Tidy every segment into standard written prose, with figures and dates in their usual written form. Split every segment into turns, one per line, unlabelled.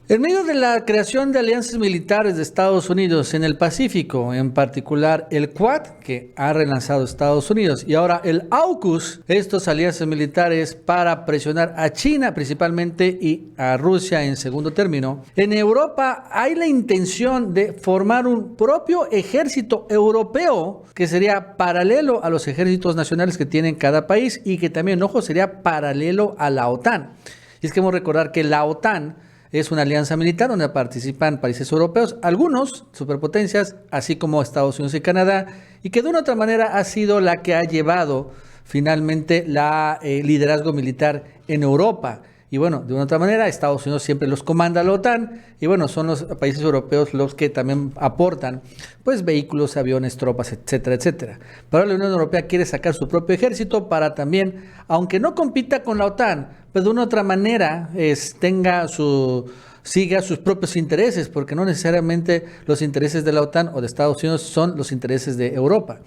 En medio de la creación de alianzas militares de Estados Unidos en el Pacífico, en particular el Quad, que ha relanzado Estados Unidos, y ahora el AUKUS, estos alianzas militares para presionar a China principalmente y a Rusia en segundo término, en Europa hay la intención de formar un propio ejército europeo que sería paralelo a los ejércitos nacionales que tienen cada país y que también, ojo, sería paralelo a la OTAN. Y es que hemos de recordar que la OTAN es una alianza militar donde participan países europeos, algunos superpotencias, así como Estados Unidos y Canadá, y que de una u otra manera ha sido la que ha llevado finalmente la liderazgo militar en Europa. Y bueno, de una u otra manera, Estados Unidos siempre los comanda la OTAN, y bueno, son los países europeos los que también aportan, pues, vehículos, aviones, tropas, etcétera, etcétera. Pero la Unión Europea quiere sacar su propio ejército para también, aunque no compita con la OTAN, pero de una u otra manera siga sus propios intereses, porque no necesariamente los intereses de la OTAN o de Estados Unidos son los intereses de Europa.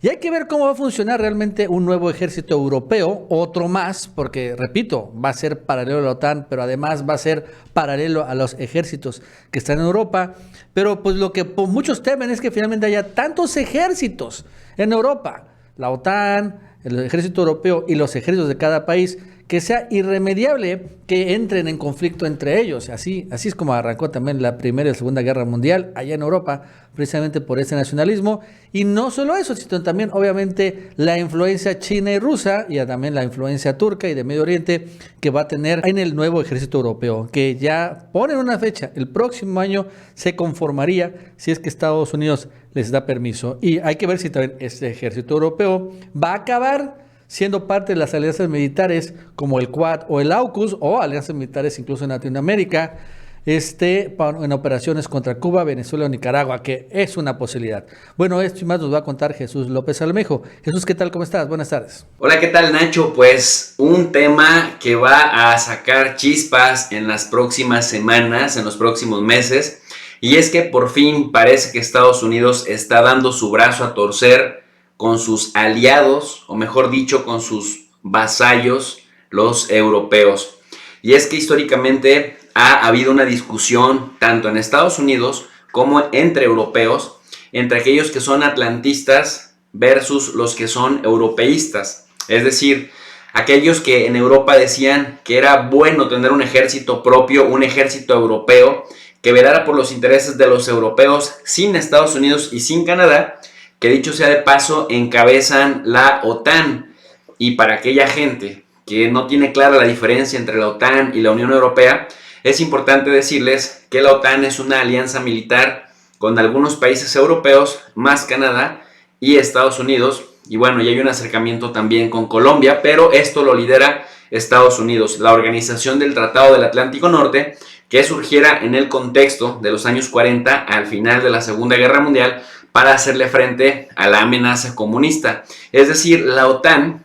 Y hay que ver cómo va a funcionar realmente un nuevo ejército europeo, otro más, porque, repito, va a ser paralelo a la OTAN, pero además va a ser paralelo a los ejércitos que están en Europa. Pero pues lo que muchos temen es que finalmente haya tantos ejércitos en Europa, la OTAN, el ejército europeo y los ejércitos de cada país, que sea irremediable que entren en conflicto entre ellos. Así es como arrancó también la Primera y la Segunda Guerra Mundial allá en Europa, precisamente por ese nacionalismo. Y no solo eso, sino también obviamente la influencia china y rusa y también la influencia turca y de Medio Oriente que va a tener en el nuevo ejército europeo, que ya ponen una fecha, el próximo año se conformaría si es que Estados Unidos les da permiso. Y hay que ver si también este ejército europeo va a acabar siendo parte de las alianzas militares como el Quad o el AUKUS o alianzas militares incluso en Latinoamérica, en operaciones contra Cuba, Venezuela o Nicaragua, que es una posibilidad. Bueno, esto y más nos va a contar Jesús López Almejo. Jesús, ¿qué tal? ¿Cómo estás? Buenas tardes.
Hola, ¿qué tal, Nacho? Pues un tema que va a sacar chispas en las próximas semanas, en los próximos meses, y es que por fin parece que Estados Unidos está dando su brazo a torcer con sus aliados, o mejor dicho, con sus vasallos, los europeos. Y es que históricamente ha habido una discusión tanto en Estados Unidos como entre europeos, entre aquellos que son atlantistas versus los que son europeístas. Es decir, aquellos que en Europa decían que era bueno tener un ejército propio, un ejército europeo, que velara por los intereses de los europeos sin Estados Unidos y sin Canadá, que dicho sea de paso encabezan la OTAN. Y para aquella gente que no tiene clara la diferencia entre la OTAN y la Unión Europea, es importante decirles que la OTAN es una alianza militar con algunos países europeos, más Canadá y Estados Unidos, y bueno, y hay un acercamiento también con Colombia, pero esto lo lidera Estados Unidos, la Organización del Tratado del Atlántico Norte, que surgiera en el contexto de los años 40 al final de la Segunda Guerra Mundial, para hacerle frente a la amenaza comunista. Es decir, la OTAN,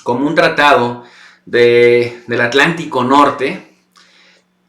como un tratado del Atlántico Norte,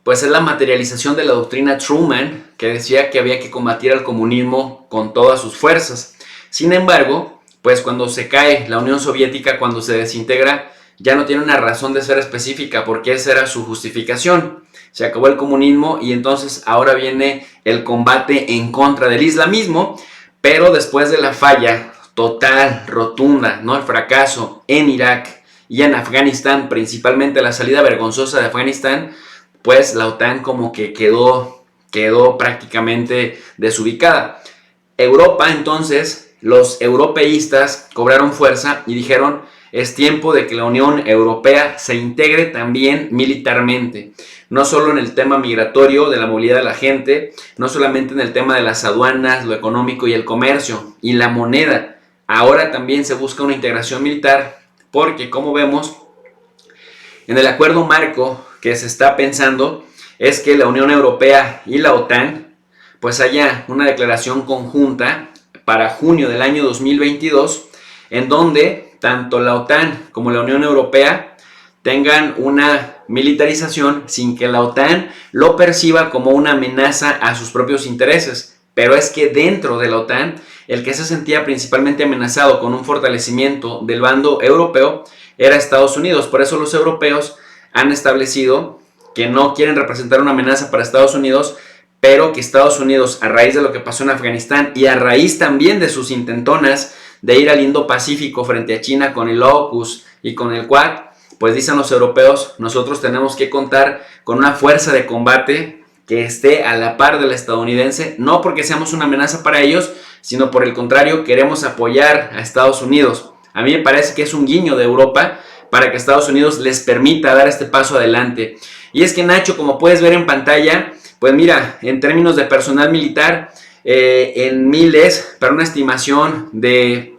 pues es la materialización de la doctrina Truman, que decía que había que combatir al comunismo con todas sus fuerzas. Sin embargo, pues cuando se cae la Unión Soviética, cuando se desintegra, ya no tiene una razón de ser específica, porque esa era su justificación. Se acabó el comunismo y entonces ahora viene el combate en contra del islamismo. Pero después de la falla total, rotunda, ¿no? El fracaso en Irak y en Afganistán, principalmente la salida vergonzosa de Afganistán, pues la OTAN como que quedó prácticamente desubicada. Europa, entonces, los europeístas cobraron fuerza y dijeron: es tiempo de que la Unión Europea se integre también militarmente. No solo en el tema migratorio, de la movilidad de la gente, no solamente en el tema de las aduanas, lo económico y el comercio y la moneda. Ahora también se busca una integración militar porque, como vemos, en el acuerdo marco que se está pensando es que la Unión Europea y la OTAN pues haya una declaración conjunta para junio del año 2022 en donde tanto la OTAN como la Unión Europea tengan una militarización sin que la OTAN lo perciba como una amenaza a sus propios intereses. Pero es que dentro de la OTAN, el que se sentía principalmente amenazado con un fortalecimiento del bando europeo era Estados Unidos. Por eso los europeos han establecido que no quieren representar una amenaza para Estados Unidos, pero que Estados Unidos, a raíz de lo que pasó en Afganistán y a raíz también de sus intentonas de ir al Indo-Pacífico frente a China con el AUKUS y con el Quad, pues dicen los europeos, nosotros tenemos que contar con una fuerza de combate que esté a la par de la estadounidense, no porque seamos una amenaza para ellos, sino por el contrario, queremos apoyar a Estados Unidos. A mí me parece que es un guiño de Europa para que Estados Unidos les permita dar este paso adelante. Y es que, Nacho, como puedes ver en pantalla, pues mira, en términos de personal militar, en miles, para una estimación de,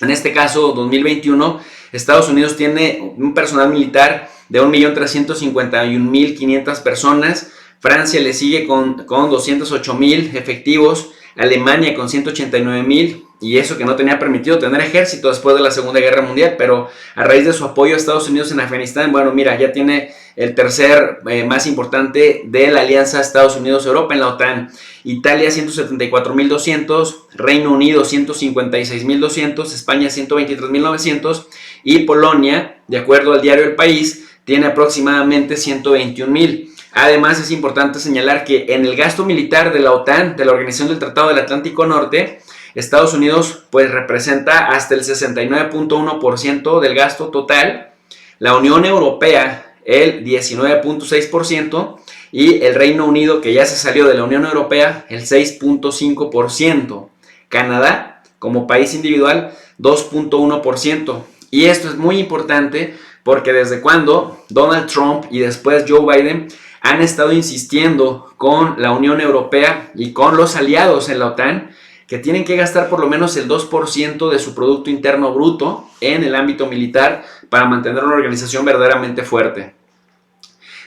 en este caso, 2021, Estados Unidos tiene un personal militar de 1.351.500 personas, Francia le sigue con 208.000 efectivos, Alemania con 189.000, y eso que no tenía permitido tener ejército después de la Segunda Guerra Mundial, pero a raíz de su apoyo a Estados Unidos en Afganistán, bueno, mira, ya tiene el tercer más importante de la alianza Estados Unidos-Europa en la OTAN. Italia 174.200, Reino Unido 156.200, España 123.900 y Polonia, de acuerdo al diario El País, tiene aproximadamente 121.000. Además, es importante señalar que en el gasto militar de la OTAN, de la Organización del Tratado del Atlántico Norte, Estados Unidos pues representa hasta el 69.1% del gasto total, la Unión Europea el 19.6% y el Reino Unido, que ya se salió de la Unión Europea, el 6.5%. Canadá, como país individual, 2.1%. Y esto es muy importante porque desde cuando Donald Trump y después Joe Biden han estado insistiendo con la Unión Europea y con los aliados en la OTAN que tienen que gastar por lo menos el 2% de su Producto Interno Bruto en el ámbito militar para mantener una organización verdaderamente fuerte.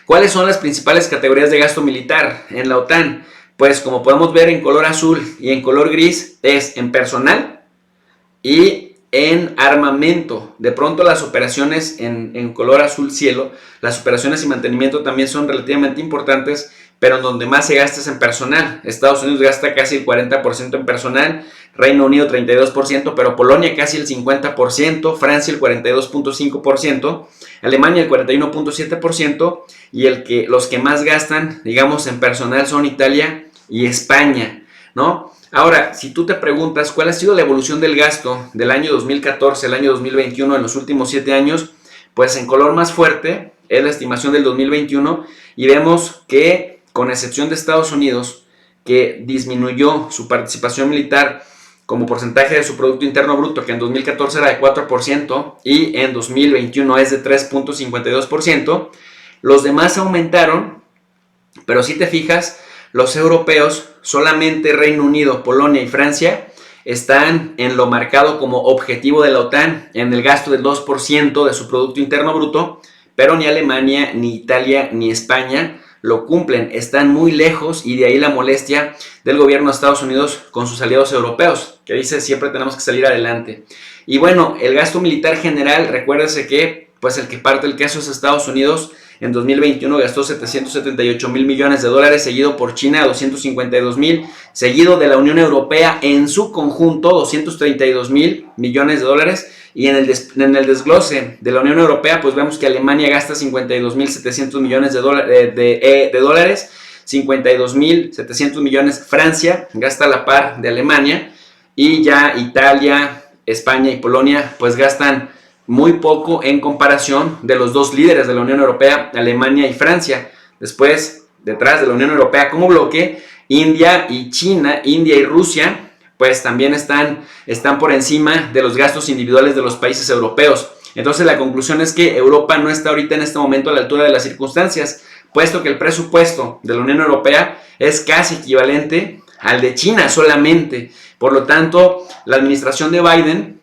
¿Cuáles son las principales categorías de gasto militar en la OTAN? Pues como podemos ver en color azul y en color gris, es en personal y en armamento. De pronto las operaciones en color azul cielo, las operaciones y mantenimiento también son relativamente importantes, pero en donde más se gasta es en personal. Estados Unidos gasta casi el 40% en personal, Reino Unido 32%, pero Polonia casi el 50%, Francia el 42.5%, Alemania el 41.7% y los que más gastan, digamos, en personal son Italia y España, ¿no? Ahora, si tú te preguntas cuál ha sido la evolución del gasto del año 2014 al año 2021 en los últimos 7 años, pues en color más fuerte es la estimación del 2021 y vemos que, con excepción de Estados Unidos, que disminuyó su participación militar como porcentaje de su Producto Interno Bruto, que en 2014 era de 4% y en 2021 es de 3.52%, los demás aumentaron, pero si te fijas, los europeos, solamente Reino Unido, Polonia y Francia, están en lo marcado como objetivo de la OTAN, en el gasto del 2% de su Producto Interno Bruto, pero ni Alemania, ni Italia, ni España lo cumplen, están muy lejos y de ahí la molestia del gobierno de Estados Unidos con sus aliados europeos, que dice siempre tenemos que salir adelante. Y bueno, el gasto militar general, recuérdese que pues el que parte el queso es Estados Unidos. En 2021 gastó 778.000 millones de dólares, seguido por China 252.000, seguido de la Unión Europea en su conjunto 232.000 millones de dólares. Y en el desglose de la Unión Europea, pues vemos que Alemania gasta 52.700 millones de dólares, 52.700 millones. Francia gasta a la par de Alemania y ya Italia, España y Polonia pues gastan muy poco en comparación de los dos líderes de la Unión Europea, Alemania y Francia. Después, detrás de la Unión Europea como bloque, India y China, India y Rusia, pues también están por encima de los gastos individuales de los países europeos. Entonces la conclusión es que Europa no está ahorita en este momento a la altura de las circunstancias, puesto que el presupuesto de la Unión Europea es casi equivalente al de China solamente. Por lo tanto, la administración de Biden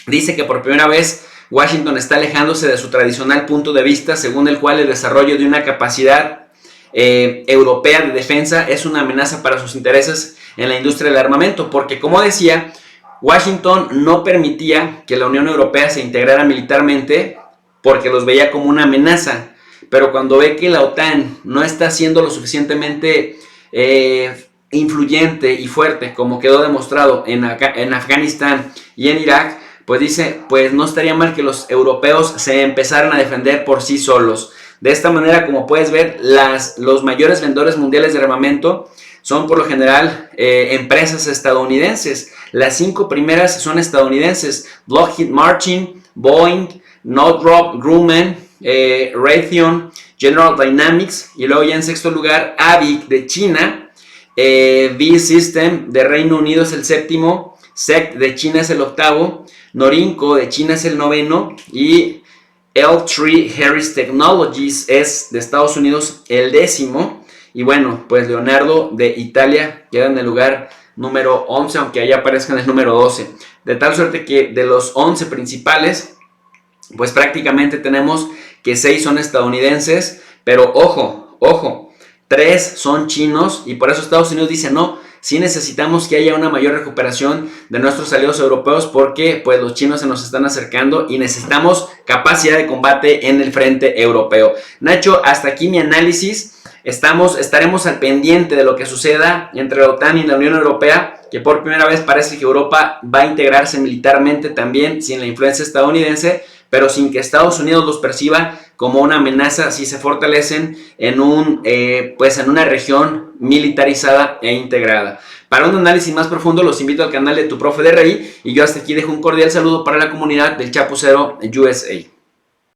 dice que por primera vez Washington está alejándose de su tradicional punto de vista, según el cual el desarrollo de una capacidad europea de defensa es una amenaza para sus intereses en la industria del armamento, porque como decía, Washington no permitía que la Unión Europea se integrara militarmente porque los veía como una amenaza, pero cuando ve que la OTAN no está siendo lo suficientemente influyente y fuerte como quedó demostrado en Afganistán y en Irak, pues dice, pues no estaría mal que los europeos se empezaran a defender por sí solos. De esta manera, como puedes ver, los mayores vendedores mundiales de armamento son por lo general empresas estadounidenses. Las 5 primeras son estadounidenses: Lockheed Martin, Boeing, Northrop Grumman, Raytheon, General Dynamics, y luego ya en sexto lugar Avic de China, V-System de Reino Unido es el séptimo, SEC de China es el octavo, Norinco de China es el noveno y L3 Harris Technologies es de Estados Unidos el décimo. Y bueno, pues Leonardo de Italia queda en el lugar número 11, aunque allá aparezca en el número 12. De tal suerte que de los 11 principales, pues prácticamente tenemos que 6 son estadounidenses, pero ojo, 3 son chinos, y por eso Estados Unidos dice no, sí necesitamos que haya una mayor recuperación de nuestros aliados europeos, porque pues los chinos se nos están acercando y necesitamos capacidad de combate en el frente europeo. Nacho, hasta aquí mi análisis. Estaremos al pendiente de lo que suceda entre la OTAN y la Unión Europea, que por primera vez parece que Europa va a integrarse militarmente también sin la influencia estadounidense, pero sin que Estados Unidos los perciba como una amenaza si se fortalecen en una región militarizada e integrada. Para un análisis más profundo los invito al canal de Tu Profe de RI, y yo hasta aquí dejo un cordial saludo para la comunidad del Chapucero USA.